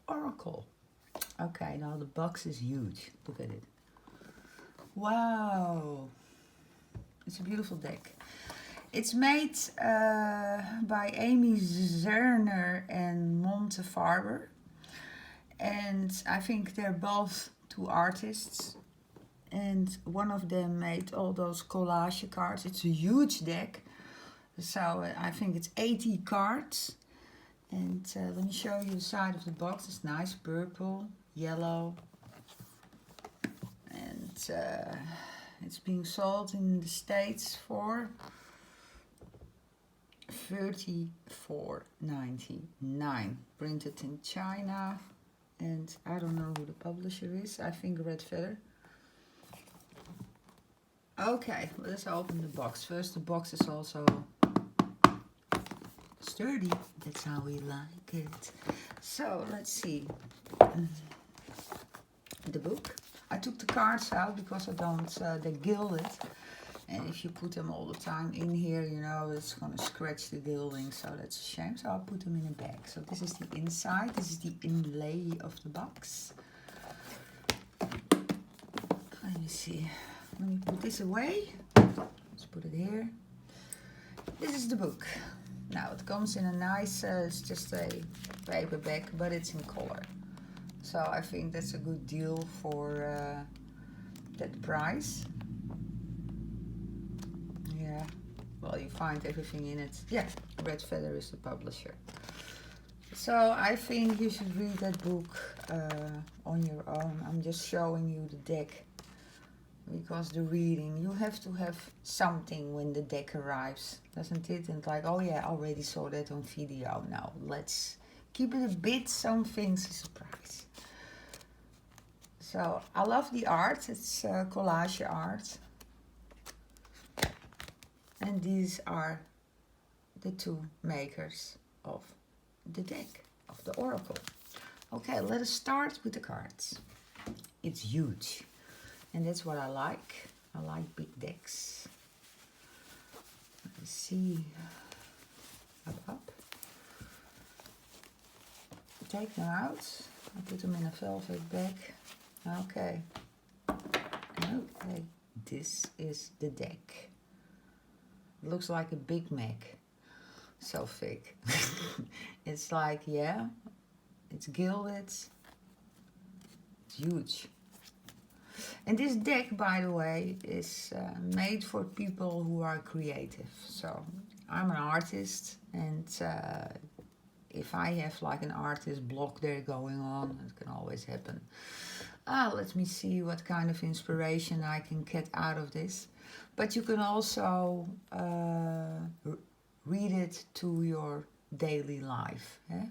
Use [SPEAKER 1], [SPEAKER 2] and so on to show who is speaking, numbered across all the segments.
[SPEAKER 1] Oracle. Okay, now the box is huge. Look at it. Wow. It's a beautiful deck. It's made by Amy Zerner and Montefarber. And I think they're both two artists. And one of them made all those collage cards. It's a huge deck. So I think it's 80 cards. And let me show you the side of the box. It's nice purple, yellow. And it's being sold in the States for $34.99. Printed in China. And I don't know who the publisher is. I think Red Feather. Okay, let's open the box. First, the box is also sturdy. That's how we like it. So, let's see. The book. I took the cards out because I don't, they're gilded. And if you put them all the time in here, you know, it's going to scratch the gilding. So that's a shame. So I'll put them in a bag. So this is the inside. This is the inlay of the box. Let me see. Let me put this away. Let's put it here. This is the book. Now it comes in a nice, it's just a paperback, but it's in color. So I think that's a good deal for that price. Yeah, well, you find everything in it. Yeah, Red Feather is the publisher. So I think you should read that book on your own. I'm just showing you the deck. Because the reading, you have to have something when the deck arrives, doesn't it? And like, oh yeah, I already saw that on video. Now let's keep it a bit, some things a surprise. So I love the art. It's collage art. And these are the two makers of the deck, of the Oracle. Okay, let us start with the cards. It's huge. And that's what I like. I like big decks. Let's see. Up. Take them out. I put them in a velvet bag. Okay. Okay. This is the deck. It looks like a Big Mac. So thick. It's like, yeah. It's gilded. It's huge. And this deck, by the way, is made for people who are creative. So I'm an artist, and if I have like an artist block there going on, it can always happen. Let me see what kind of inspiration I can get out of this. But you can also read it to your daily life. Eh?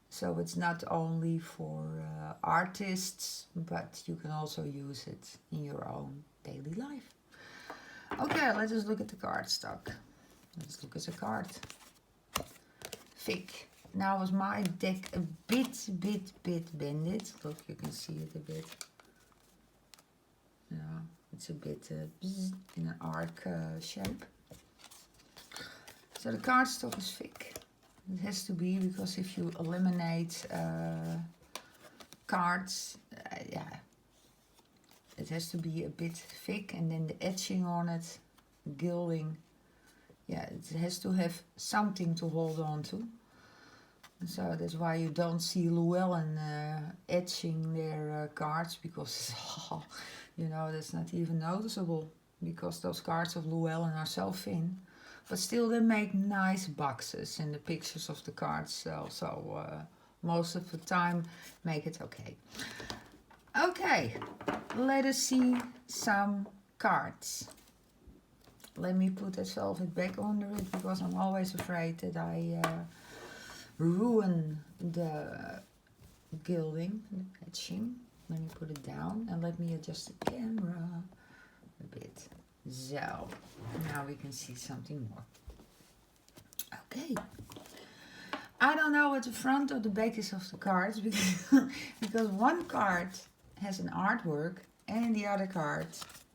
[SPEAKER 1] So it's not only for artists, but you can also use it in your own daily life. Okay, let us look at the card stock. Let's look at the card. Thick. Now was my deck a bit bended. Look, you can see it a bit. Yeah, it's a bit in an arc shape. So the card stock is thick. It has to be, because if you eliminate cards, yeah, it has to be a bit thick, and then the etching on it, gilding, yeah, it has to have something to hold on to. So that's why you don't see Llewellyn etching their cards, because you know, that's not even noticeable, because those cards of Llewellyn are so thin. But still, they make nice boxes, and the pictures of the cards sell. So most of the time, make it okay. Okay, let us see some cards. Let me put that velvet back under it, because I'm always afraid that I ruin the gilding, the etching. Let me put it down, and let me adjust the camera a bit. So, now we can see something more. Okay. I don't know what the front or the back is of the cards, because one card has an artwork and the other card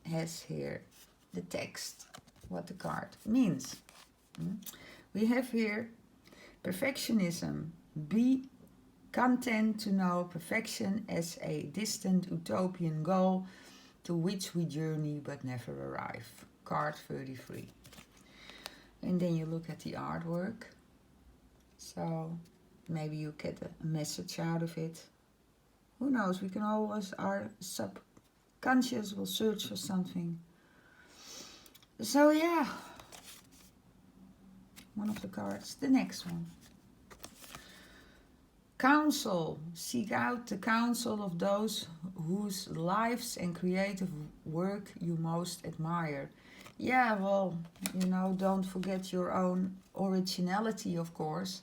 [SPEAKER 1] has here the text, what the card means. We have here perfectionism, be content to know perfection as a distant utopian goal to which we journey but never arrive. Card 33. And then you look at the artwork. So maybe you get a message out of it. Who knows, we can always, our subconscious will search for something. So yeah, one of the cards, the next one. Counsel, seek out the counsel of those whose lives and creative work you most admire. Yeah, well, you know, don't forget your own originality, of course.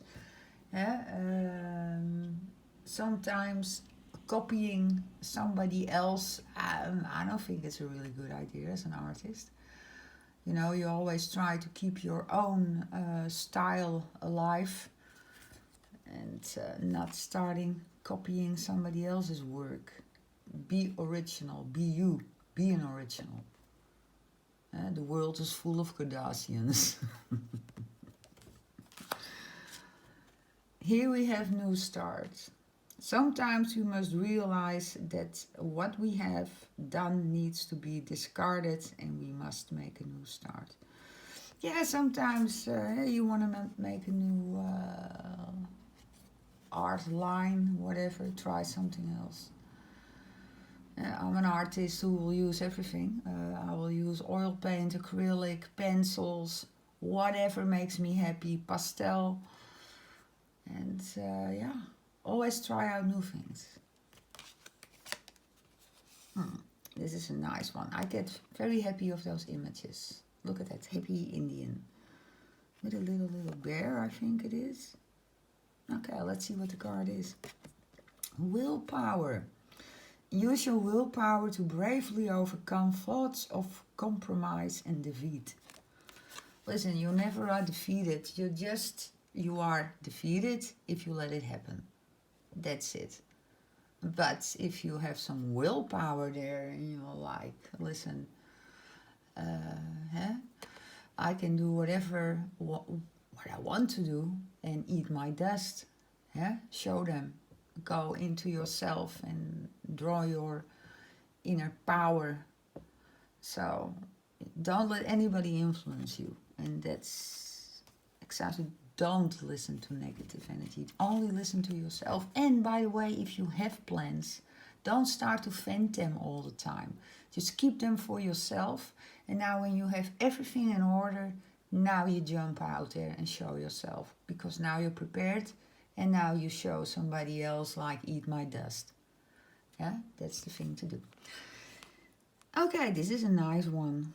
[SPEAKER 1] Sometimes copying somebody else, I don't think it's a really good idea as an artist. You know, you always try to keep your own style alive and not starting copying somebody else's work. Be original, be you, be an original. The world is full of Kardashians. Here we have new starts. Sometimes we must realize that what we have done needs to be discarded and we must make a new start. Yeah, sometimes you want to make a new art line, whatever, try something else. I'm an artist who will use everything. I will use oil paint, acrylic, pencils, whatever makes me happy, pastel. And yeah, always try out new things. This is a nice one. I get very happy of those images. Look at that hippie Indian. With a little bear, I think it is. Okay, let's see what the card is. Willpower. Use your willpower to bravely overcome thoughts of compromise and defeat. Listen, you never are defeated. You are defeated if you let it happen. That's it. But if you have some willpower there and you're like, listen, I can do whatever what I want to do and eat my dust. Show them. Go into yourself and draw your inner power. So don't let anybody influence you. And that's exactly, don't listen to negative energy. Only listen to yourself. And by the way, if you have plans, don't start to vent them all the time. Just keep them for yourself. And now when you have everything in order, now you jump out there and show yourself. Because now you're prepared. And now you show somebody else, like, eat my dust. Yeah, that's the thing to do. Okay, this is a nice one.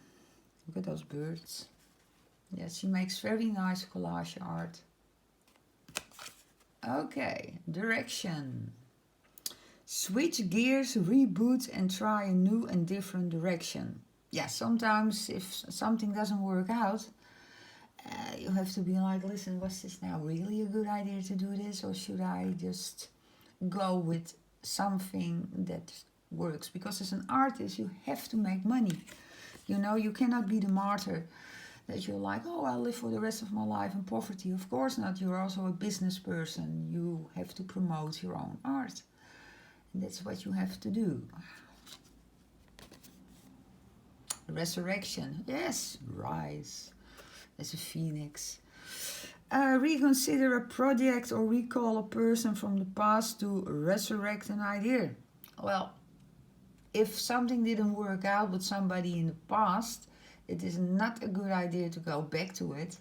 [SPEAKER 1] Look at those birds. Yeah, she makes very nice collage art. Okay, direction. Switch gears, reboot, and try a new and different direction. Yeah, sometimes if something doesn't work out, you have to be like, listen, was this now really a good idea to do this? Or should I just go with something that works? Because as an artist, you have to make money. You know, you cannot be the martyr that you're like, oh, I'll live for the rest of my life in poverty. Of course not. You're also a business person. You have to promote your own art. And that's what you have to do. Resurrection. Yes, rise. As a phoenix. Reconsider a project or recall a person from the past to resurrect an idea. Well, if something didn't work out with somebody in the past, it is not a good idea to go back to it.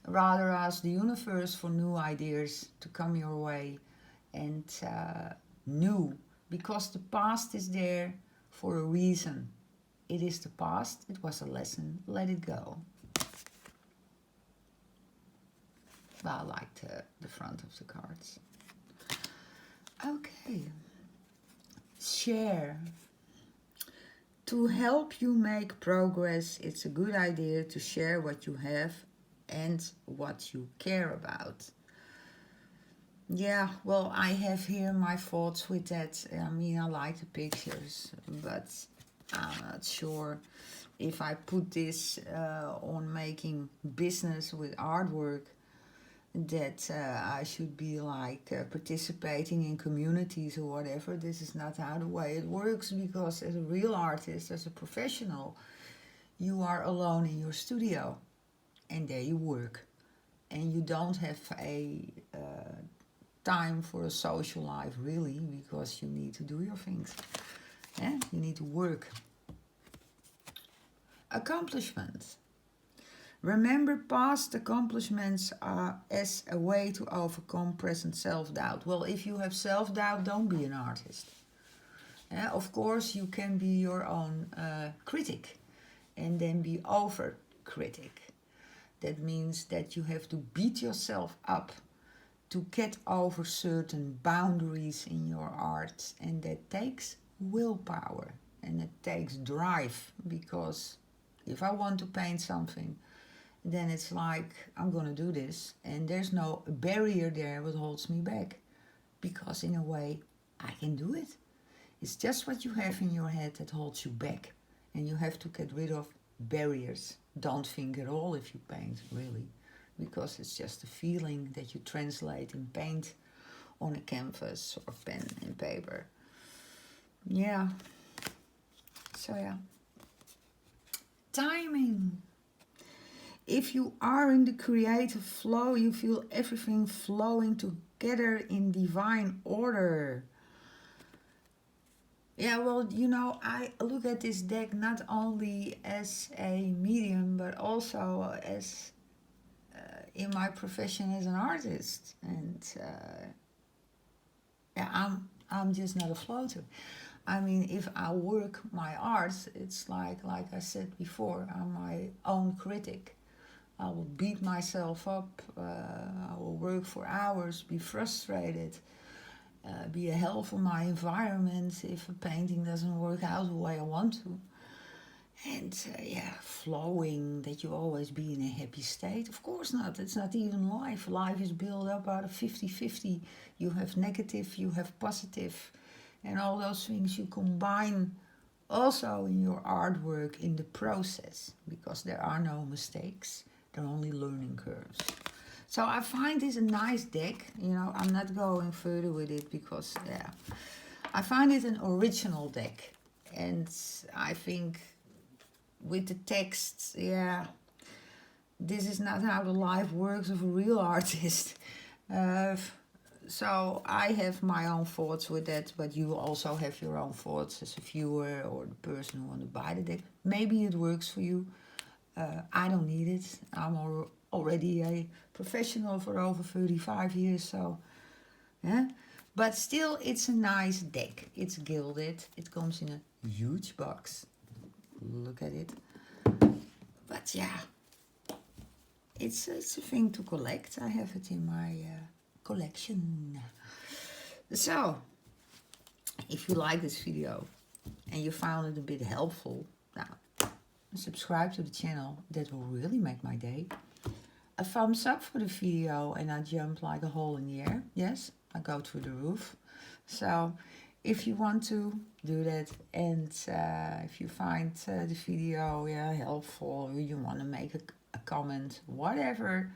[SPEAKER 1] Rather ask the universe for new ideas to come your way. And new, because the past is there for a reason. It is the past, it was a lesson, let it go. Well, I like the front of the cards. Okay. Share. To help you make progress, it's a good idea to share what you have and what you care about. Yeah, well, I have here my thoughts with that. I mean, I like the pictures, but I'm not sure if I put this on making business with artwork. that I should be like participating in communities or whatever. This is not how the way it works, because as a real artist, as a professional, you are alone in your studio and there you work, and you don't have a time for a social life really, because you need to do your things. Yeah, you need to work. Accomplishments. Remember past accomplishments as a way to overcome present self-doubt. Well, if you have self-doubt, don't be an artist. Yeah, of course, you can be your own critic and then be over-critic. That means that you have to beat yourself up to get over certain boundaries in your art, and that takes willpower and it takes drive, because if I want to paint something, then it's like I'm gonna do this, and there's no barrier there that holds me back, because in a way I can do it. It's just what you have in your head that holds you back, and you have to get rid of barriers. Don't think at all if you paint, really, because it's just a feeling that you translate in paint on a canvas or pen and paper. Yeah. So yeah. Timing. If you are in the creative flow, you feel everything flowing together in divine order. Yeah, well, you know, I look at this deck not only as a medium, but also as in my profession as an artist. And yeah, I'm just not a floater. I mean, if I work my art, it's like I said before, I'm my own critic. I will beat myself up, I will work for hours, be frustrated, be a hell for my environment if a painting doesn't work out the way I want to. And yeah, flowing, that you always be in a happy state. Of course not, it's not even life. Life is built up out of 50-50. You have negative, you have positive, and all those things you combine also in your artwork in the process, because there are no mistakes. They're only learning curves. So I find this a nice deck. You know, I'm not going further with it because, yeah, I find it an original deck. And I think with the text, yeah, this is not how the life works of a real artist. So I have my own thoughts with that, but you also have your own thoughts as a viewer or the person who wants to buy the deck. Maybe it works for you. I don't need it. I'm already a professional for over 35 years, so yeah. But still, it's a nice deck. It's gilded. It comes in a huge box. Look at it. But yeah, it's a thing to collect. I have it in my collection. So, if you like this video and you found it a bit helpful, now subscribe to the channel. That will really make my day. A thumbs up for the video and I jump like a hole in the air. Yes, I go through the roof. So if you want to do that, and if you find the video helpful, or you want to make a comment, whatever,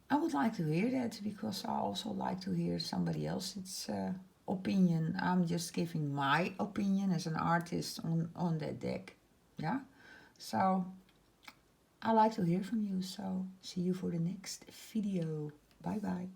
[SPEAKER 1] I would like to hear that, because I also like to hear somebody else's opinion. I'm just giving my opinion as an artist on that deck. Yeah. So I like to hear from you. So see you for the next video. Bye bye.